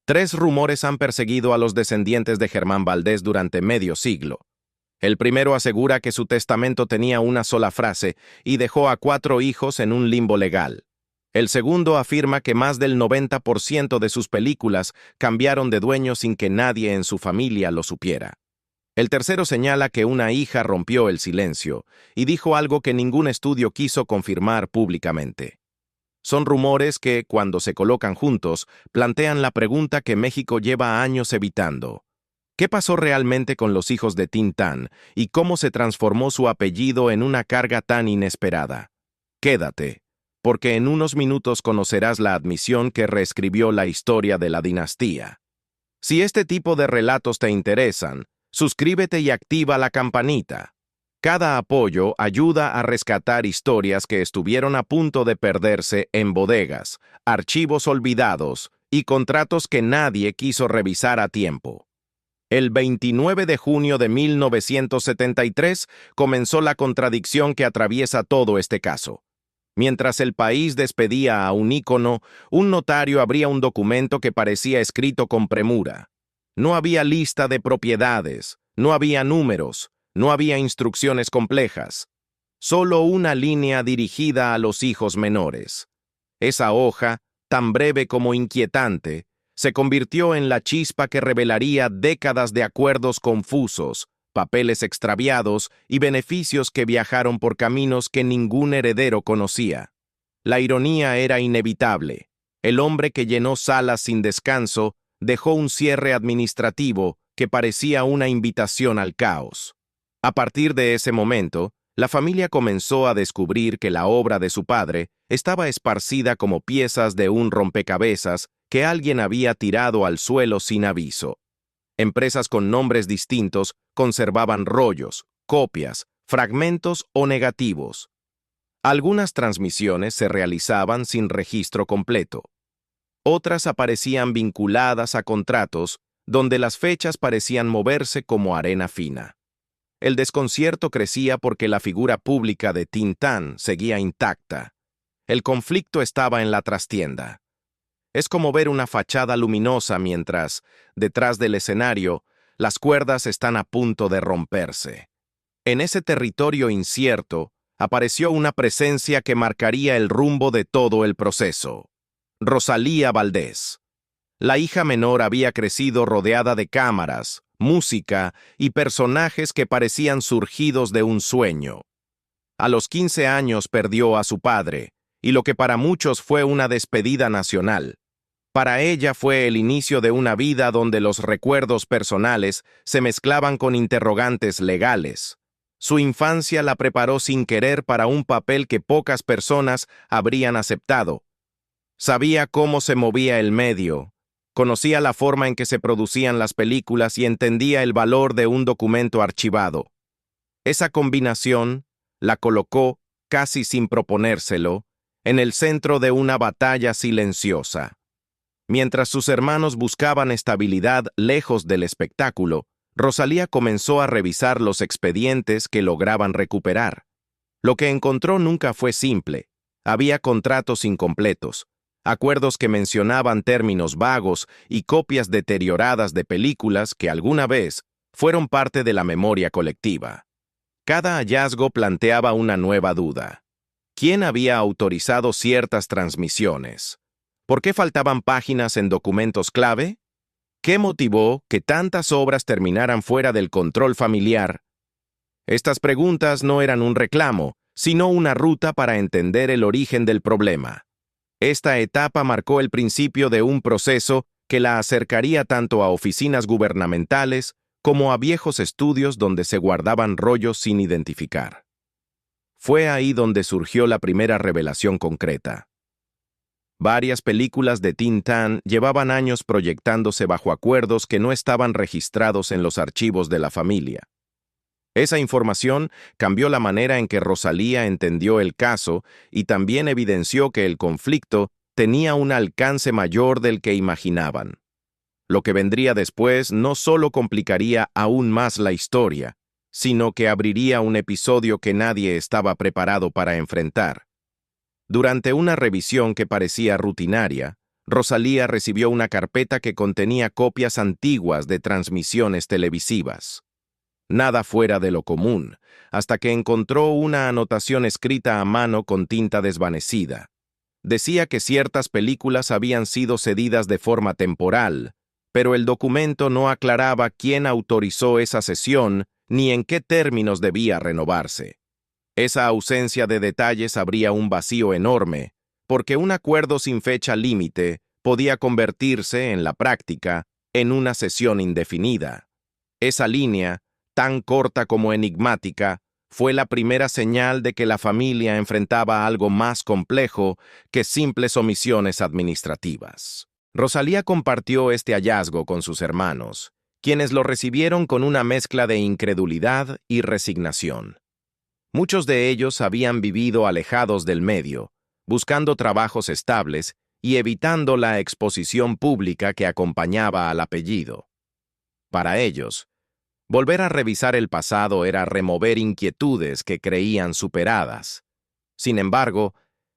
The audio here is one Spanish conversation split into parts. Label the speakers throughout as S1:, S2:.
S1: Tres rumores han perseguido a los descendientes de Germán Valdés durante medio siglo. El primero asegura que su testamento tenía una sola frase y dejó a 4 hijos en un limbo legal. El segundo afirma que más del 90% de sus películas cambiaron de dueño sin que nadie en su familia lo supiera. El tercero señala que una hija rompió el silencio y dijo algo que ningún estudio quiso confirmar públicamente. Son rumores que, cuando se colocan juntos, plantean la pregunta que México lleva años evitando. ¿Qué pasó realmente con los hijos de Tintán y cómo se transformó su apellido en una carga tan inesperada? Quédate, porque en unos minutos conocerás la admisión que reescribió la historia de la dinastía. Si este tipo de relatos te interesan, suscríbete y activa la campanita. Cada apoyo ayuda a rescatar historias que estuvieron a punto de perderse en bodegas, archivos olvidados y contratos que nadie quiso revisar a tiempo. El 29 de junio de 1973 comenzó la contradicción que atraviesa todo este caso. Mientras el país despedía a un ícono, un notario abría un documento que parecía escrito con premura. No había lista de propiedades, no había números, no había instrucciones complejas, solo una línea dirigida a los hijos menores. Esa hoja, tan breve como inquietante, se convirtió en la chispa que revelaría décadas de acuerdos confusos, papeles extraviados y beneficios que viajaron por caminos que ningún heredero conocía. La ironía era inevitable. El hombre que llenó salas sin descanso dejó un cierre administrativo que parecía una invitación al caos. A partir de ese momento, la familia comenzó a descubrir que la obra de su padre estaba esparcida como piezas de un rompecabezas que alguien había tirado al suelo sin aviso. Empresas con nombres distintos conservaban rollos, copias, fragmentos o negativos. Algunas transmisiones se realizaban sin registro completo. Otras aparecían vinculadas a contratos donde las fechas parecían moverse como arena fina. El desconcierto crecía porque la figura pública de Tintán seguía intacta. El conflicto estaba en la trastienda. Es como ver una fachada luminosa mientras, detrás del escenario, las cuerdas están a punto de romperse. En ese territorio incierto, apareció una presencia que marcaría el rumbo de todo el proceso. Rosalía Valdés. La hija menor había crecido rodeada de cámaras, música y personajes que parecían surgidos de un sueño. A los 15 años perdió a su padre, y lo que para muchos fue una despedida nacional. Para ella fue el inicio de una vida donde los recuerdos personales se mezclaban con interrogantes legales. Su infancia la preparó sin querer para un papel que pocas personas habrían aceptado. Sabía cómo se movía el medio, conocía la forma en que se producían las películas y entendía el valor de un documento archivado. Esa combinación la colocó, casi sin proponérselo, en el centro de una batalla silenciosa. Mientras sus hermanos buscaban estabilidad lejos del espectáculo, Rosalía comenzó a revisar los expedientes que lograban recuperar. Lo que encontró nunca fue simple. Había contratos incompletos, acuerdos que mencionaban términos vagos y copias deterioradas de películas que alguna vez fueron parte de la memoria colectiva. Cada hallazgo planteaba una nueva duda. ¿Quién había autorizado ciertas transmisiones? ¿Por qué faltaban páginas en documentos clave? ¿Qué motivó que tantas obras terminaran fuera del control familiar? Estas preguntas no eran un reclamo, sino una ruta para entender el origen del problema. Esta etapa marcó el principio de un proceso que la acercaría tanto a oficinas gubernamentales como a viejos estudios donde se guardaban rollos sin identificar. Fue ahí donde surgió la primera revelación concreta. Varias películas de Tintán llevaban años proyectándose bajo acuerdos que no estaban registrados en los archivos de la familia. Esa información cambió la manera en que Rosalía entendió el caso y también evidenció que el conflicto tenía un alcance mayor del que imaginaban. Lo que vendría después no solo complicaría aún más la historia, sino que abriría un episodio que nadie estaba preparado para enfrentar. Durante una revisión que parecía rutinaria, Rosalía recibió una carpeta que contenía copias antiguas de transmisiones televisivas. Nada fuera de lo común, hasta que encontró una anotación escrita a mano con tinta desvanecida. Decía que ciertas películas habían sido cedidas de forma temporal, pero el documento no aclaraba quién autorizó esa cesión ni en qué términos debía renovarse. Esa ausencia de detalles abría un vacío enorme, porque un acuerdo sin fecha límite podía convertirse, en la práctica, en una cesión indefinida. Esa línea, tan corta como enigmática, fue la primera señal de que la familia enfrentaba algo más complejo que simples omisiones administrativas. Rosalía compartió este hallazgo con sus hermanos, quienes lo recibieron con una mezcla de incredulidad y resignación. Muchos de ellos habían vivido alejados del medio, buscando trabajos estables y evitando la exposición pública que acompañaba al apellido. Para ellos, volver a revisar el pasado era remover inquietudes que creían superadas. Sin embargo,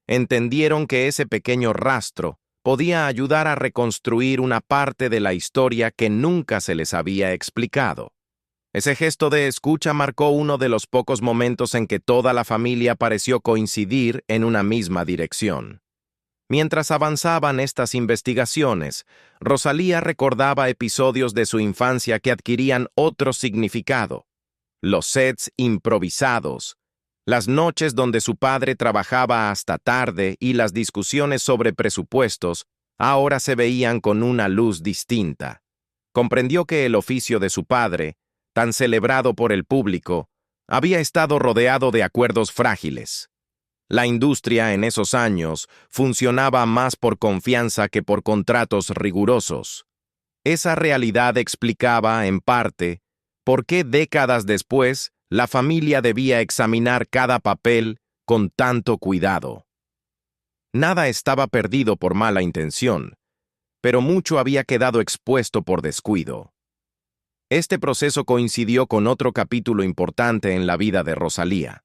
S1: entendieron que ese pequeño rastro podía ayudar a reconstruir una parte de la historia que nunca se les había explicado. Ese gesto de escucha marcó uno de los pocos momentos en que toda la familia pareció coincidir en una misma dirección. Mientras avanzaban estas investigaciones, Rosalía recordaba episodios de su infancia que adquirían otro significado. Los sets improvisados, las noches donde su padre trabajaba hasta tarde y las discusiones sobre presupuestos ahora se veían con una luz distinta. Comprendió que el oficio de su padre, tan celebrado por el público, había estado rodeado de acuerdos frágiles. La industria en esos años funcionaba más por confianza que por contratos rigurosos. Esa realidad explicaba, en parte, por qué décadas después la familia debía examinar cada papel con tanto cuidado. Nada estaba perdido por mala intención, pero mucho había quedado expuesto por descuido. Este proceso coincidió con otro capítulo importante en la vida de Rosalía.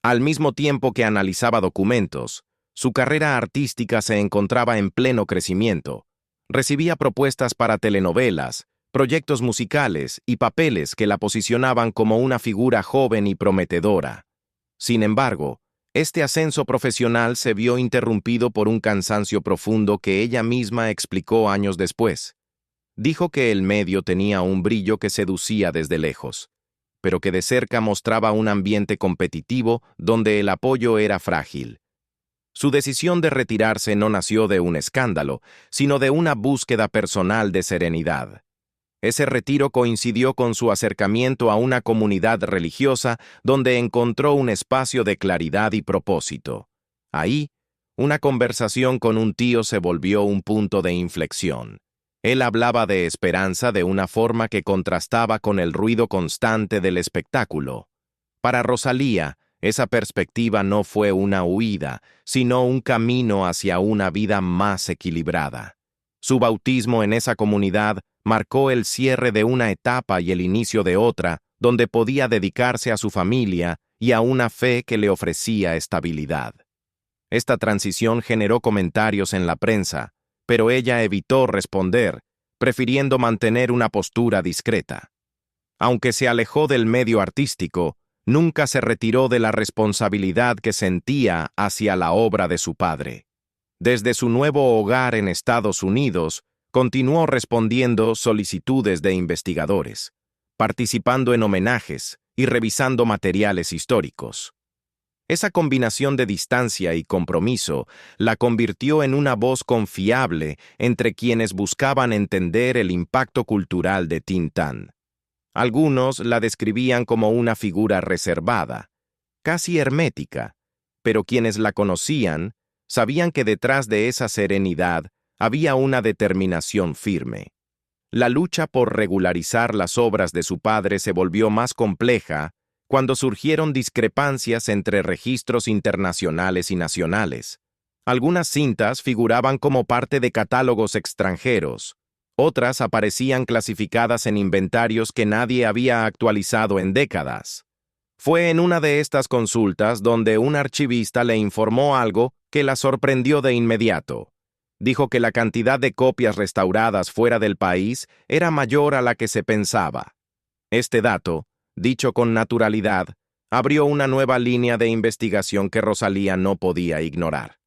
S1: Al mismo tiempo que analizaba documentos, su carrera artística se encontraba en pleno crecimiento. Recibía propuestas para telenovelas, proyectos musicales y papeles que la posicionaban como una figura joven y prometedora. Sin embargo, este ascenso profesional se vio interrumpido por un cansancio profundo que ella misma explicó años después. Dijo que el medio tenía un brillo que seducía desde lejos, pero que de cerca mostraba un ambiente competitivo donde el apoyo era frágil. Su decisión de retirarse no nació de un escándalo, sino de una búsqueda personal de serenidad. Ese retiro coincidió con su acercamiento a una comunidad religiosa donde encontró un espacio de claridad y propósito. Ahí, una conversación con un tío se volvió un punto de inflexión. Él hablaba de esperanza de una forma que contrastaba con el ruido constante del espectáculo. Para Rosalía, esa perspectiva no fue una huida, sino un camino hacia una vida más equilibrada. Su bautismo en esa comunidad marcó el cierre de una etapa y el inicio de otra, donde podía dedicarse a su familia y a una fe que le ofrecía estabilidad. Esta transición generó comentarios en la prensa, pero ella evitó responder, prefiriendo mantener una postura discreta. Aunque se alejó del medio artístico, nunca se retiró de la responsabilidad que sentía hacia la obra de su padre. Desde su nuevo hogar en Estados Unidos, continuó respondiendo solicitudes de investigadores, participando en homenajes y revisando materiales históricos. Esa combinación de distancia y compromiso la convirtió en una voz confiable entre quienes buscaban entender el impacto cultural de Tintán. Algunos la describían como una figura reservada, casi hermética, pero quienes la conocían sabían que detrás de esa serenidad había una determinación firme. La lucha por regularizar las obras de su padre se volvió más compleja cuando surgieron discrepancias entre registros internacionales y nacionales. Algunas cintas figuraban como parte de catálogos extranjeros, otras aparecían clasificadas en inventarios que nadie había actualizado en décadas. Fue en una de estas consultas donde un archivista le informó algo que la sorprendió de inmediato. Dijo que la cantidad de copias restauradas fuera del país era mayor a la que se pensaba. Este dato, dicho con naturalidad, abrió una nueva línea de investigación que Rosalía no podía ignorar.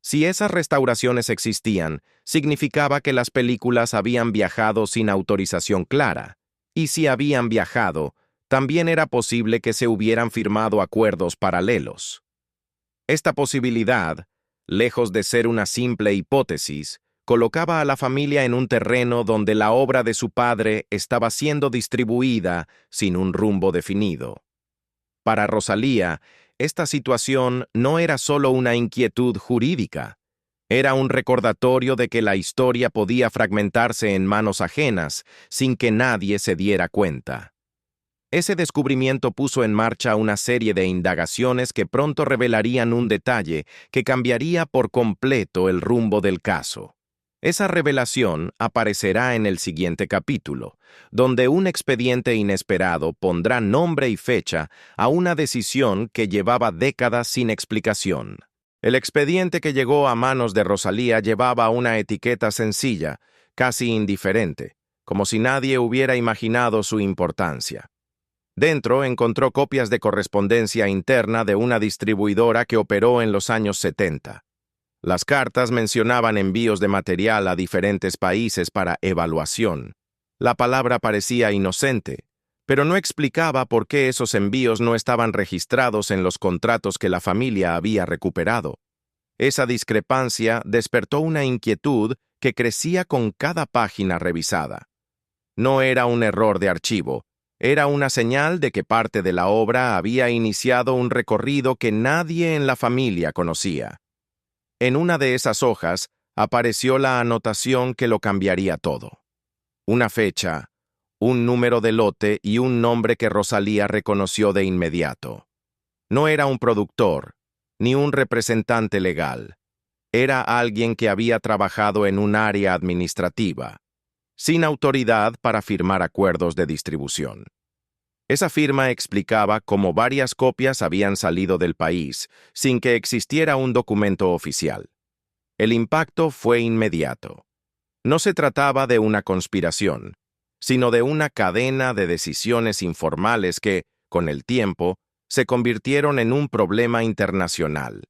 S1: Si esas restauraciones existían, significaba que las películas habían viajado sin autorización clara, y si habían viajado, también era posible que se hubieran firmado acuerdos paralelos. Esta posibilidad, lejos de ser una simple hipótesis, colocaba a la familia en un terreno donde la obra de su padre estaba siendo distribuida sin un rumbo definido. Para Rosalía, esta situación no era solo una inquietud jurídica, era un recordatorio de que la historia podía fragmentarse en manos ajenas sin que nadie se diera cuenta. Ese descubrimiento puso en marcha una serie de indagaciones que pronto revelarían un detalle que cambiaría por completo el rumbo del caso. Esa revelación aparecerá en el siguiente capítulo, donde un expediente inesperado pondrá nombre y fecha a una decisión que llevaba décadas sin explicación. El expediente que llegó a manos de Rosalía llevaba una etiqueta sencilla, casi indiferente, como si nadie hubiera imaginado su importancia. Dentro encontró copias de correspondencia interna de una distribuidora que operó en los años 70. Las cartas mencionaban envíos de material a diferentes países para evaluación. La palabra parecía inocente, pero no explicaba por qué esos envíos no estaban registrados en los contratos que la familia había recuperado. Esa discrepancia despertó una inquietud que crecía con cada página revisada. No era un error de archivo, era una señal de que parte de la obra había iniciado un recorrido que nadie en la familia conocía. En una de esas hojas apareció la anotación que lo cambiaría todo. Una fecha, un número de lote y un nombre que Rosalía reconoció de inmediato. No era un productor, ni un representante legal. Era alguien que había trabajado en un área administrativa, sin autoridad para firmar acuerdos de distribución. Esa firma explicaba cómo varias copias habían salido del país, sin que existiera un documento oficial. El impacto fue inmediato. No se trataba de una conspiración, sino de una cadena de decisiones informales que, con el tiempo, se convirtieron en un problema internacional.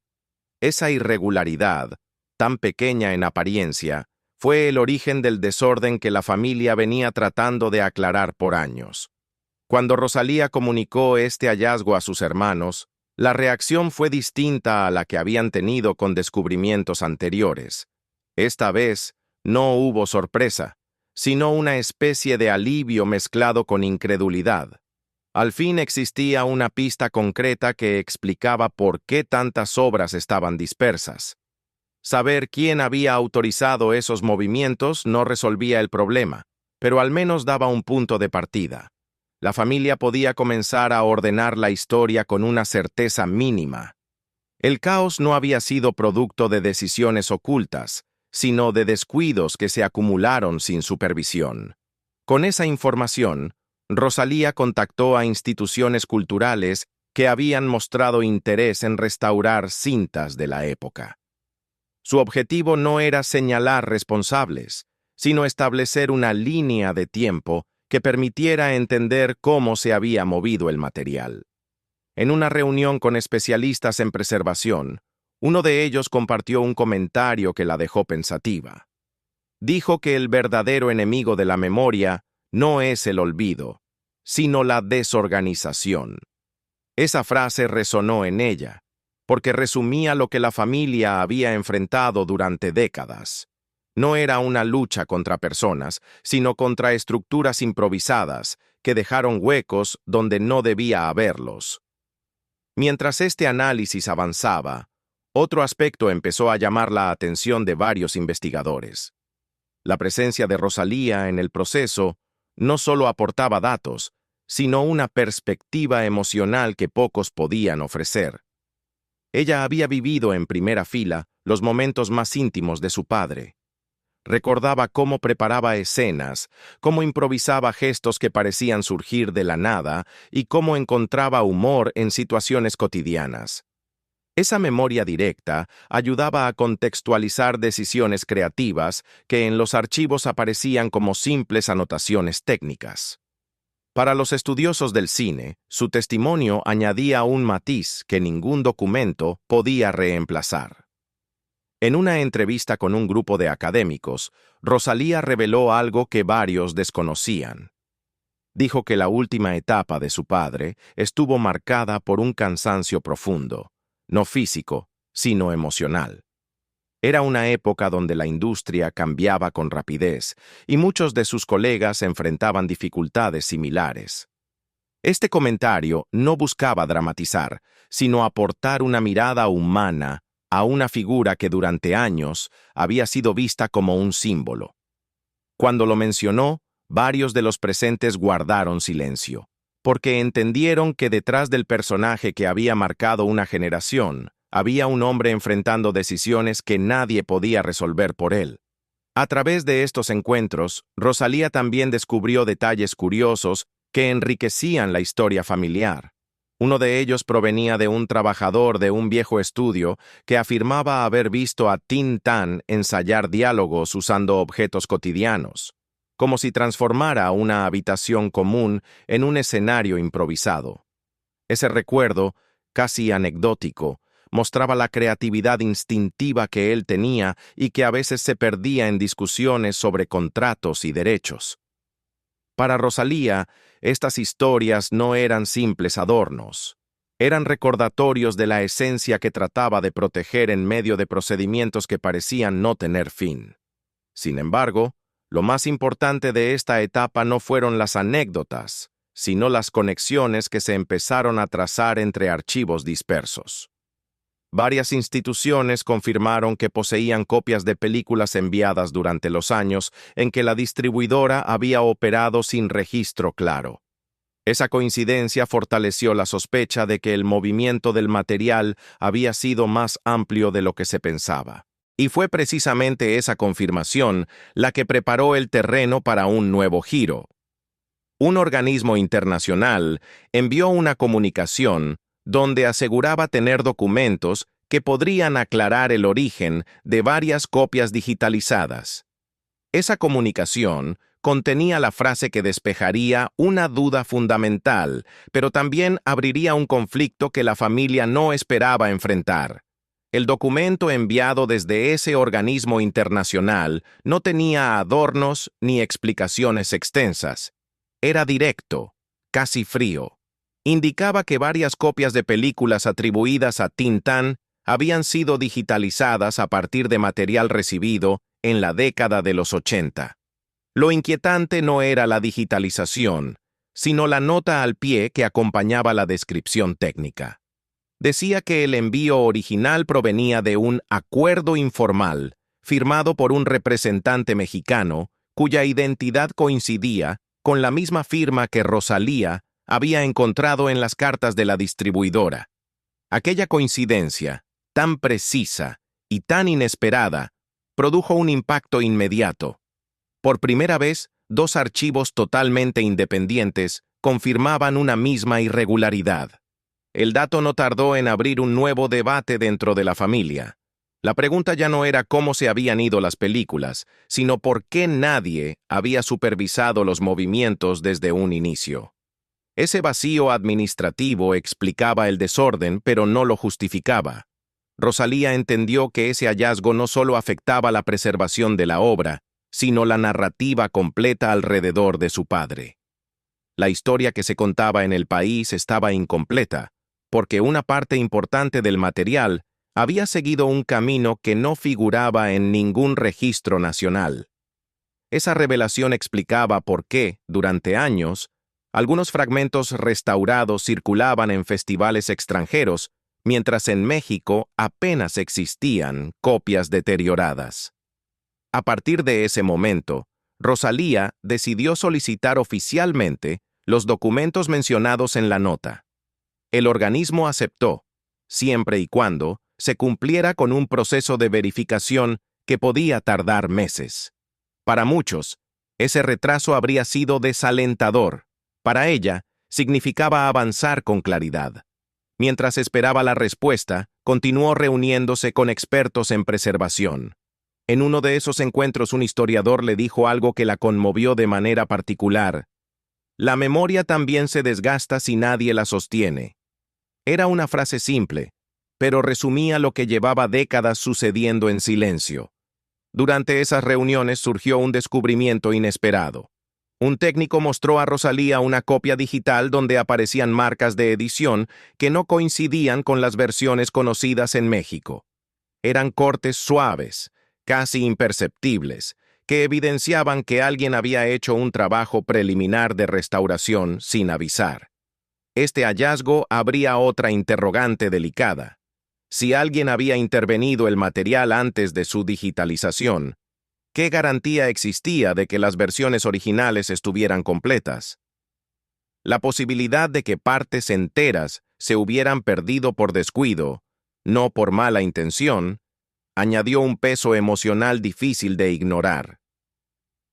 S1: Esa irregularidad, tan pequeña en apariencia, fue el origen del desorden que la familia venía tratando de aclarar por años. Cuando Rosalía comunicó este hallazgo a sus hermanos, la reacción fue distinta a la que habían tenido con descubrimientos anteriores. Esta vez, no hubo sorpresa, sino una especie de alivio mezclado con incredulidad. Al fin existía una pista concreta que explicaba por qué tantas obras estaban dispersas. Saber quién había autorizado esos movimientos no resolvía el problema, pero al menos daba un punto de partida. La familia podía comenzar a ordenar la historia con una certeza mínima. El caos no había sido producto de decisiones ocultas, sino de descuidos que se acumularon sin supervisión. Con esa información, Rosalía contactó a instituciones culturales que habían mostrado interés en restaurar cintas de la época. Su objetivo no era señalar responsables, sino establecer una línea de tiempo que permitiera entender cómo se había movido el material. En una reunión con especialistas en preservación, uno de ellos compartió un comentario que la dejó pensativa. Dijo que el verdadero enemigo de la memoria no es el olvido, sino la desorganización. Esa frase resonó en ella, porque resumía lo que la familia había enfrentado durante décadas. No era una lucha contra personas, sino contra estructuras improvisadas que dejaron huecos donde no debía haberlos. Mientras este análisis avanzaba, otro aspecto empezó a llamar la atención de varios investigadores. La presencia de Rosalía en el proceso no solo aportaba datos, sino una perspectiva emocional que pocos podían ofrecer. Ella había vivido en primera fila los momentos más íntimos de su padre. Recordaba cómo preparaba escenas, cómo improvisaba gestos que parecían surgir de la nada y cómo encontraba humor en situaciones cotidianas. Esa memoria directa ayudaba a contextualizar decisiones creativas que en los archivos aparecían como simples anotaciones técnicas. Para los estudiosos del cine, su testimonio añadía un matiz que ningún documento podía reemplazar. En una entrevista con un grupo de académicos, Rosalía reveló algo que varios desconocían. Dijo que la última etapa de su padre estuvo marcada por un cansancio profundo, no físico, sino emocional. Era una época donde la industria cambiaba con rapidez y muchos de sus colegas enfrentaban dificultades similares. Este comentario no buscaba dramatizar, sino aportar una mirada humana a una figura que durante años había sido vista como un símbolo. Cuando lo mencionó, varios de los presentes guardaron silencio, porque entendieron que detrás del personaje que había marcado una generación, había un hombre enfrentando decisiones que nadie podía resolver por él. A través de estos encuentros, Rosalía también descubrió detalles curiosos que enriquecían la historia familiar. Uno de ellos provenía de un trabajador de un viejo estudio que afirmaba haber visto a Tin Tan ensayar diálogos usando objetos cotidianos, como si transformara una habitación común en un escenario improvisado. Ese recuerdo, casi anecdótico, mostraba la creatividad instintiva que él tenía y que a veces se perdía en discusiones sobre contratos y derechos. Para Rosalía, estas historias no eran simples adornos. Eran recordatorios de la esencia que trataba de proteger en medio de procedimientos que parecían no tener fin. Sin embargo, lo más importante de esta etapa no fueron las anécdotas, sino las conexiones que se empezaron a trazar entre archivos dispersos. Varias instituciones confirmaron que poseían copias de películas enviadas durante los años en que la distribuidora había operado sin registro claro. Esa coincidencia fortaleció la sospecha de que el movimiento del material había sido más amplio de lo que se pensaba. Y fue precisamente esa confirmación la que preparó el terreno para un nuevo giro. Un organismo internacional envió una comunicación donde aseguraba tener documentos que podrían aclarar el origen de varias copias digitalizadas. Esa comunicación contenía la frase que despejaría una duda fundamental, pero también abriría un conflicto que la familia no esperaba enfrentar. El documento enviado desde ese organismo internacional no tenía adornos ni explicaciones extensas. Era directo, casi frío. Indicaba que varias copias de películas atribuidas a Tin Tan habían sido digitalizadas a partir de material recibido en la década de los 80. Lo inquietante no era la digitalización, sino la nota al pie que acompañaba la descripción técnica. Decía que el envío original provenía de un acuerdo informal, firmado por un representante mexicano, cuya identidad coincidía con la misma firma que Rosalía había encontrado en las cartas de la distribuidora. Aquella coincidencia, tan precisa y tan inesperada, produjo un impacto inmediato. Por primera vez, dos archivos totalmente independientes confirmaban una misma irregularidad. El dato no tardó en abrir un nuevo debate dentro de la familia. La pregunta ya no era cómo se habían ido las películas, sino por qué nadie había supervisado los movimientos desde un inicio. Ese vacío administrativo explicaba el desorden, pero no lo justificaba. Rosalía entendió que ese hallazgo no solo afectaba la preservación de la obra, sino la narrativa completa alrededor de su padre. La historia que se contaba en el país estaba incompleta, porque una parte importante del material había seguido un camino que no figuraba en ningún registro nacional. Esa revelación explicaba por qué, durante años, algunos fragmentos restaurados circulaban en festivales extranjeros, mientras en México apenas existían copias deterioradas. A partir de ese momento, Rosalía decidió solicitar oficialmente los documentos mencionados en la nota. El organismo aceptó, siempre y cuando se cumpliera con un proceso de verificación que podía tardar meses. Para muchos, ese retraso habría sido desalentador. Para ella, significaba avanzar con claridad. Mientras esperaba la respuesta, continuó reuniéndose con expertos en preservación. En uno de esos encuentros un historiador le dijo algo que la conmovió de manera particular. La memoria también se desgasta si nadie la sostiene. Era una frase simple, pero resumía lo que llevaba décadas sucediendo en silencio. Durante esas reuniones surgió un descubrimiento inesperado. Un técnico mostró a Rosalía una copia digital donde aparecían marcas de edición que no coincidían con las versiones conocidas en México. Eran cortes suaves, casi imperceptibles, que evidenciaban que alguien había hecho un trabajo preliminar de restauración sin avisar. Este hallazgo abría otra interrogante delicada. Si alguien había intervenido el material antes de su digitalización, ¿qué garantía existía de que las versiones originales estuvieran completas? La posibilidad de que partes enteras se hubieran perdido por descuido, no por mala intención, añadió un peso emocional difícil de ignorar.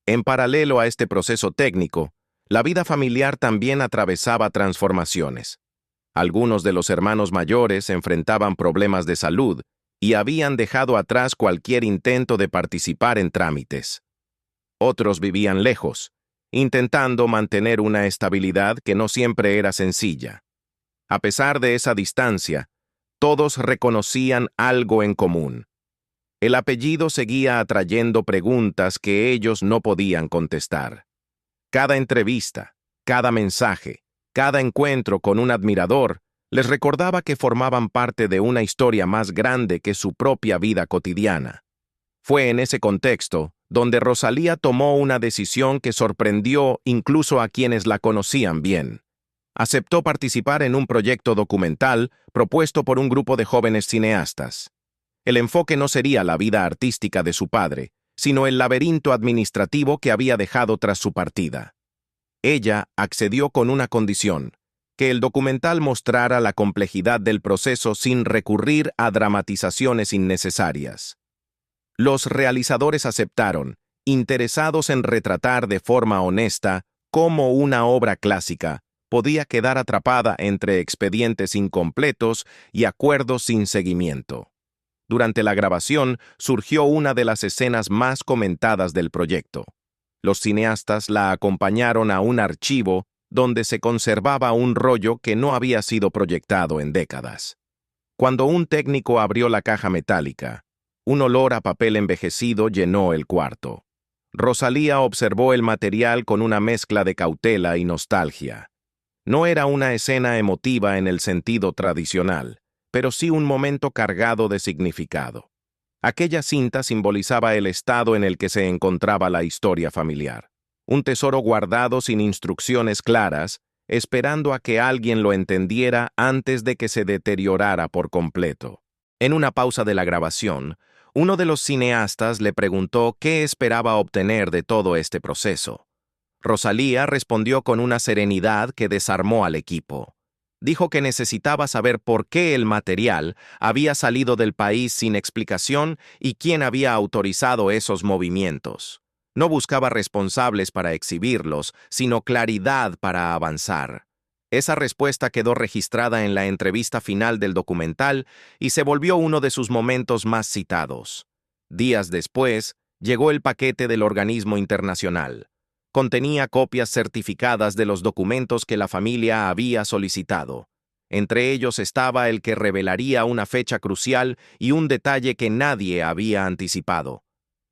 S1: En paralelo a este proceso técnico, la vida familiar también atravesaba transformaciones. Algunos de los hermanos mayores enfrentaban problemas de salud y habían dejado atrás cualquier intento de participar en trámites. Otros vivían lejos, intentando mantener una estabilidad que no siempre era sencilla. A pesar de esa distancia, todos reconocían algo en común. El apellido seguía atrayendo preguntas que ellos no podían contestar. Cada entrevista, cada mensaje, cada encuentro con un admirador les recordaba que formaban parte de una historia más grande que su propia vida cotidiana. Fue en ese contexto donde Rosalía tomó una decisión que sorprendió incluso a quienes la conocían bien. Aceptó participar en un proyecto documental propuesto por un grupo de jóvenes cineastas. El enfoque no sería la vida artística de su padre, sino el laberinto administrativo que había dejado tras su partida. Ella accedió con una condición: que el documental mostrara la complejidad del proceso sin recurrir a dramatizaciones innecesarias. Los realizadores aceptaron, interesados en retratar de forma honesta cómo una obra clásica podía quedar atrapada entre expedientes incompletos y acuerdos sin seguimiento. Durante la grabación surgió una de las escenas más comentadas del proyecto. Los cineastas la acompañaron a un archivo donde se conservaba un rollo que no había sido proyectado en décadas. Cuando un técnico abrió la caja metálica, un olor a papel envejecido llenó el cuarto. Rosalía observó el material con una mezcla de cautela y nostalgia. No era una escena emotiva en el sentido tradicional, pero sí un momento cargado de significado. Aquella cinta simbolizaba el estado en el que se encontraba la historia familiar. Un tesoro guardado sin instrucciones claras, esperando a que alguien lo entendiera antes de que se deteriorara por completo. En una pausa de la grabación, uno de los cineastas le preguntó qué esperaba obtener de todo este proceso. Rosalía respondió con una serenidad que desarmó al equipo. Dijo que necesitaba saber por qué el material había salido del país sin explicación y quién había autorizado esos movimientos. No buscaba responsables para exhibirlos, sino claridad para avanzar. Esa respuesta quedó registrada en la entrevista final del documental y se volvió uno de sus momentos más citados. Días después, llegó el paquete del organismo internacional. Contenía copias certificadas de los documentos que la familia había solicitado. Entre ellos estaba el que revelaría una fecha crucial y un detalle que nadie había anticipado.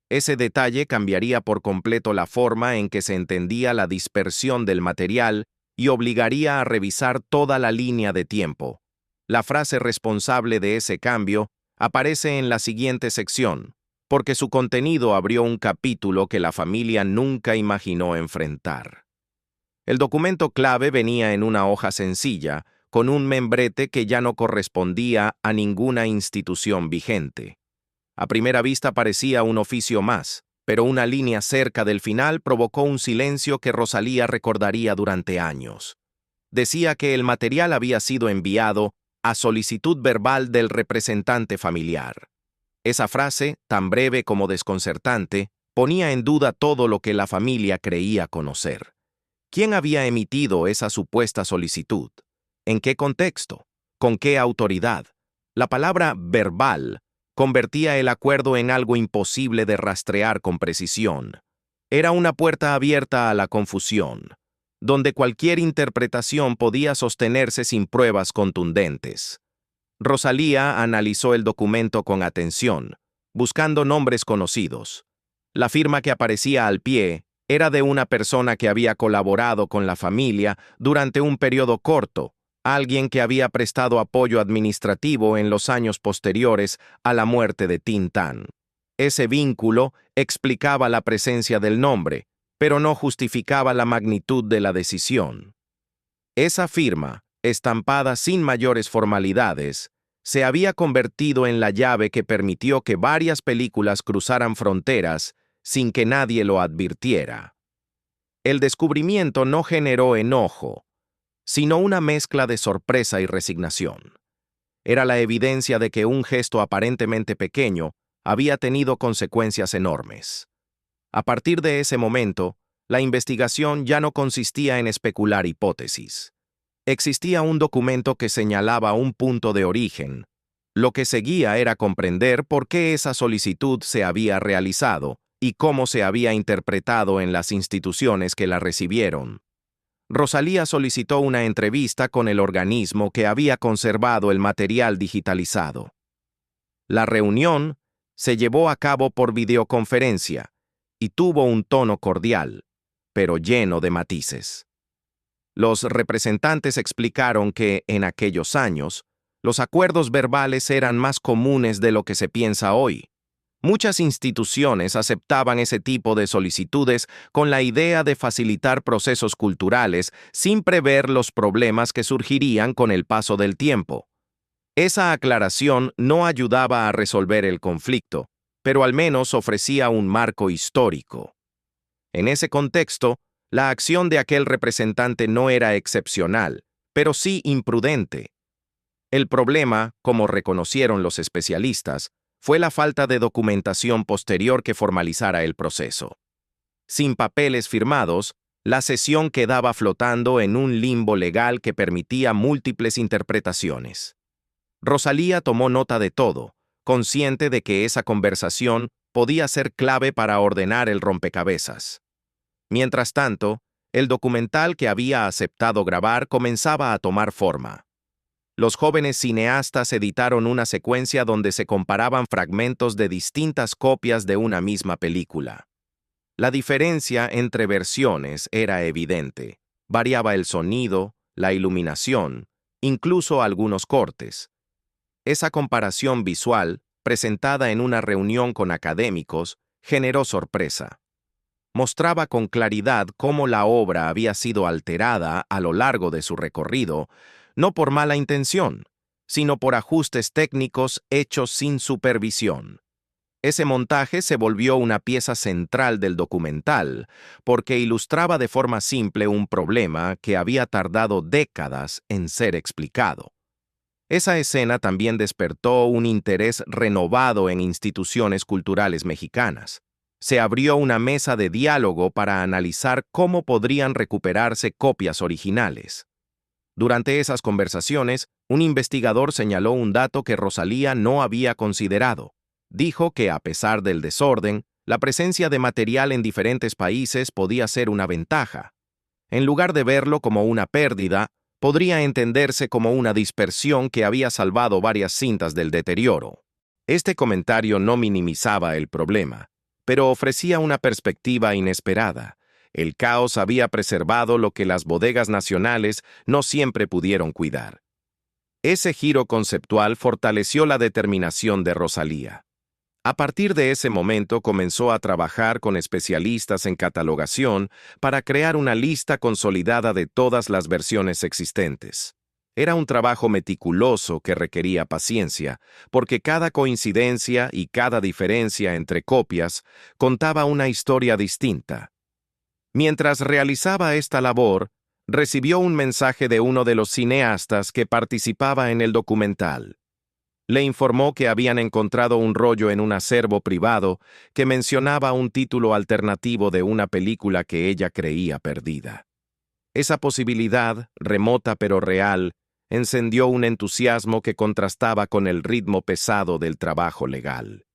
S1: Ese detalle cambiaría por completo la forma en que se entendía la dispersión del material y obligaría a revisar toda la línea de tiempo. La frase responsable de ese cambio aparece en la siguiente sección, porque su contenido abrió un capítulo que la familia nunca imaginó enfrentar. El documento clave venía en una hoja sencilla, con un membrete que ya no correspondía a ninguna institución vigente. A primera vista parecía un oficio más, pero una línea cerca del final provocó un silencio que Rosalía recordaría durante años. Decía que el material había sido enviado a solicitud verbal del representante familiar. Esa frase, tan breve como desconcertante, ponía en duda todo lo que la familia creía conocer. ¿Quién había emitido esa supuesta solicitud? ¿En qué contexto? ¿Con qué autoridad? La palabra verbal convertía el acuerdo en algo imposible de rastrear con precisión. Era una puerta abierta a la confusión, donde cualquier interpretación podía sostenerse sin pruebas contundentes. Rosalía analizó el documento con atención, buscando nombres conocidos. La firma que aparecía al pie era de una persona que había colaborado con la familia durante un periodo corto, alguien que había prestado apoyo administrativo en los años posteriores a la muerte de Tintán. Ese vínculo explicaba la presencia del nombre, pero no justificaba la magnitud de la decisión. Esa firma, estampada sin mayores formalidades, se había convertido en la llave que permitió que varias películas cruzaran fronteras sin que nadie lo advirtiera. El descubrimiento no generó enojo, sino una mezcla de sorpresa y resignación. Era la evidencia de que un gesto aparentemente pequeño había tenido consecuencias enormes. A partir de ese momento, la investigación ya no consistía en especular hipótesis. Existía un documento que señalaba un punto de origen. Lo que seguía era comprender por qué esa solicitud se había realizado y cómo se había interpretado en las instituciones que la recibieron. Rosalía solicitó una entrevista con el organismo que había conservado el material digitalizado. La reunión se llevó a cabo por videoconferencia y tuvo un tono cordial, pero lleno de matices. Los representantes explicaron que, en aquellos años, los acuerdos verbales eran más comunes de lo que se piensa hoy. Muchas instituciones aceptaban ese tipo de solicitudes con la idea de facilitar procesos culturales sin prever los problemas que surgirían con el paso del tiempo. Esa aclaración no ayudaba a resolver el conflicto, pero al menos ofrecía un marco histórico. En ese contexto, la acción de aquel representante no era excepcional, pero sí imprudente. El problema, como reconocieron los especialistas, fue la falta de documentación posterior que formalizara el proceso. Sin papeles firmados, la sesión quedaba flotando en un limbo legal que permitía múltiples interpretaciones. Rosalía tomó nota de todo, consciente de que esa conversación podía ser clave para ordenar el rompecabezas. Mientras tanto, el documental que había aceptado grabar comenzaba a tomar forma. Los jóvenes cineastas editaron una secuencia donde se comparaban fragmentos de distintas copias de una misma película. La diferencia entre versiones era evidente. Variaba el sonido, la iluminación, incluso algunos cortes. Esa comparación visual, presentada en una reunión con académicos, generó sorpresa. Mostraba con claridad cómo la obra había sido alterada a lo largo de su recorrido, no por mala intención, sino por ajustes técnicos hechos sin supervisión. Ese montaje se volvió una pieza central del documental, porque ilustraba de forma simple un problema que había tardado décadas en ser explicado. Esa escena también despertó un interés renovado en instituciones culturales mexicanas. Se abrió una mesa de diálogo para analizar cómo podrían recuperarse copias originales. Durante esas conversaciones, un investigador señaló un dato que Rosalía no había considerado. Dijo que, a pesar del desorden, la presencia de material en diferentes países podía ser una ventaja. En lugar de verlo como una pérdida, podría entenderse como una dispersión que había salvado varias cintas del deterioro. Este comentario no minimizaba el problema, pero ofrecía una perspectiva inesperada. El caos había preservado lo que las bodegas nacionales no siempre pudieron cuidar. Ese giro conceptual fortaleció la determinación de Rosalía. A partir de ese momento comenzó a trabajar con especialistas en catalogación para crear una lista consolidada de todas las versiones existentes. Era un trabajo meticuloso que requería paciencia, porque cada coincidencia y cada diferencia entre copias contaba una historia distinta. Mientras realizaba esta labor, recibió un mensaje de uno de los cineastas que participaba en el documental. Le informó que habían encontrado un rollo en un acervo privado que mencionaba un título alternativo de una película que ella creía perdida. Esa posibilidad, remota pero real, encendió un entusiasmo que contrastaba con el ritmo pesado del trabajo legal.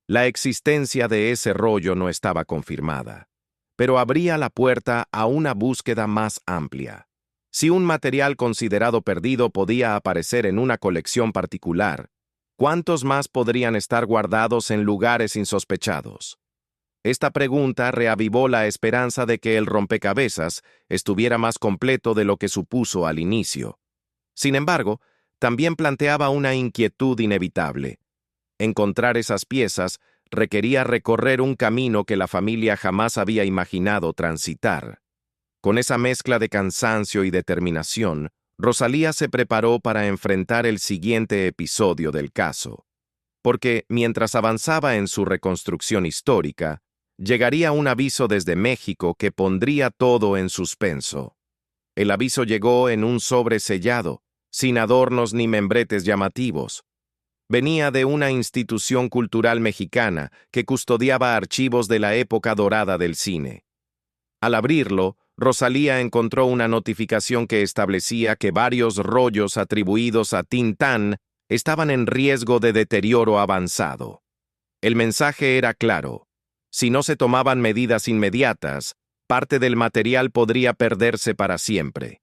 S1: La existencia de ese rollo no estaba confirmada, pero abría la puerta a una búsqueda más amplia. Si un material considerado perdido podía aparecer en una colección particular, ¿cuántos más podrían estar guardados en lugares insospechados? Esta pregunta reavivó la esperanza de que el rompecabezas estuviera más completo de lo que supuso al inicio. Sin embargo, también planteaba una inquietud inevitable. Encontrar esas piezas requería recorrer un camino que la familia jamás había imaginado transitar. Con esa mezcla de cansancio y determinación, Rosalía se preparó para enfrentar el siguiente episodio del caso. Porque, mientras avanzaba en su reconstrucción histórica, llegaría un aviso desde México que pondría todo en suspenso. El aviso llegó en un sobre sellado, sin adornos ni membretes llamativos. Venía de una institución cultural mexicana que custodiaba archivos de la época dorada del cine. Al abrirlo, Rosalía encontró una notificación que establecía que varios rollos atribuidos a Tintán estaban en riesgo de deterioro avanzado. El mensaje era claro: si no se tomaban medidas inmediatas, parte del material podría perderse para siempre.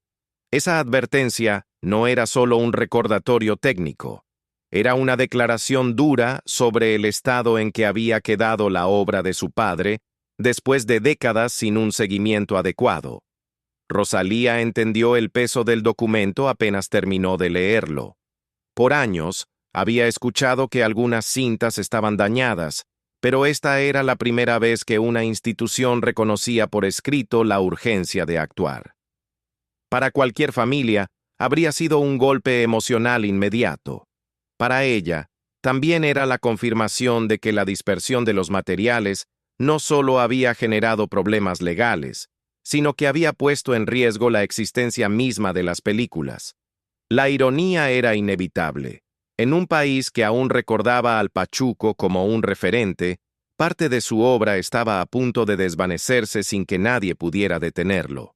S1: Esa advertencia no era solo un recordatorio técnico, era una declaración dura sobre el estado en que había quedado la obra de su padre después de décadas sin un seguimiento adecuado. Rosalía entendió el peso del documento apenas terminó de leerlo. Por años, había escuchado que algunas cintas estaban dañadas, pero esta era la primera vez que una institución reconocía por escrito la urgencia de actuar. Para cualquier familia, habría sido un golpe emocional inmediato. Para ella, también era la confirmación de que la dispersión de los materiales no solo había generado problemas legales, sino que había puesto en riesgo la existencia misma de las películas. La ironía era inevitable. En un país que aún recordaba al Pachuco como un referente, parte de su obra estaba a punto de desvanecerse sin que nadie pudiera detenerlo.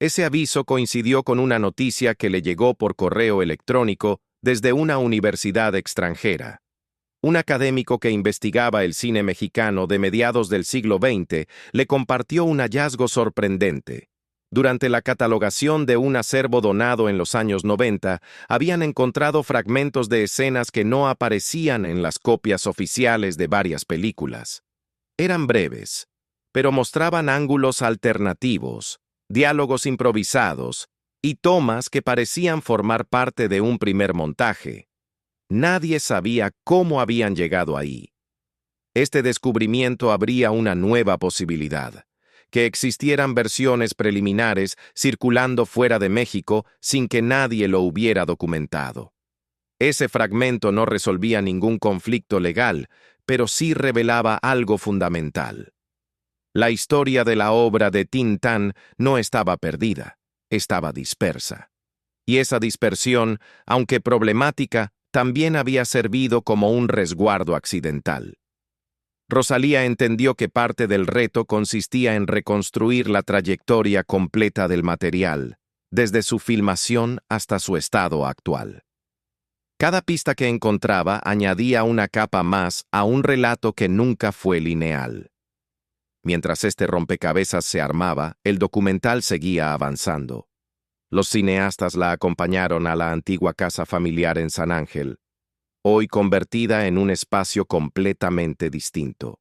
S1: Ese aviso coincidió con una noticia que le llegó por correo electrónico desde una universidad extranjera. Un académico que investigaba el cine mexicano de mediados del siglo XX le compartió un hallazgo sorprendente. Durante la catalogación de un acervo donado en los años 90, habían encontrado fragmentos de escenas que no aparecían en las copias oficiales de varias películas. Eran breves, pero mostraban ángulos alternativos, diálogos improvisados y tomas que parecían formar parte de un primer montaje. Nadie sabía cómo habían llegado ahí. Este descubrimiento abría una nueva posibilidad: que existieran versiones preliminares circulando fuera de México sin que nadie lo hubiera documentado. Ese fragmento no resolvía ningún conflicto legal, pero sí revelaba algo fundamental. La historia de la obra de Tintán no estaba perdida, estaba dispersa. Y esa dispersión, aunque problemática, también había servido como un resguardo accidental. Rosalía entendió que parte del reto consistía en reconstruir la trayectoria completa del material, desde su filmación hasta su estado actual. Cada pista que encontraba añadía una capa más a un relato que nunca fue lineal. Mientras este rompecabezas se armaba, el documental seguía avanzando. Los cineastas la acompañaron a la antigua casa familiar en San Ángel, hoy convertida en un espacio completamente distinto.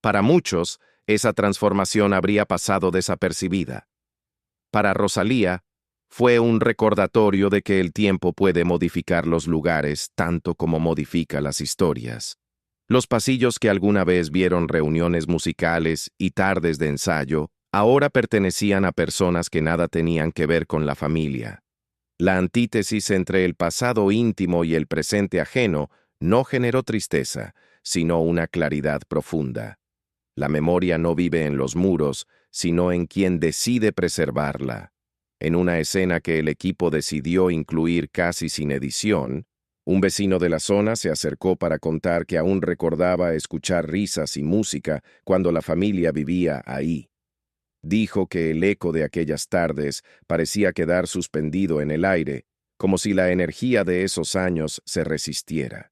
S1: Para muchos, esa transformación habría pasado desapercibida. Para Rosalía, fue un recordatorio de que el tiempo puede modificar los lugares tanto como modifica las historias. Los pasillos que alguna vez vieron reuniones musicales y tardes de ensayo, ahora pertenecían a personas que nada tenían que ver con la familia. La antítesis entre el pasado íntimo y el presente ajeno no generó tristeza, sino una claridad profunda. La memoria no vive en los muros, sino en quien decide preservarla. En una escena que el equipo decidió incluir casi sin edición, un vecino de la zona se acercó para contar que aún recordaba escuchar risas y música cuando la familia vivía ahí. Dijo que el eco de aquellas tardes parecía quedar suspendido en el aire, como si la energía de esos años se resistiera.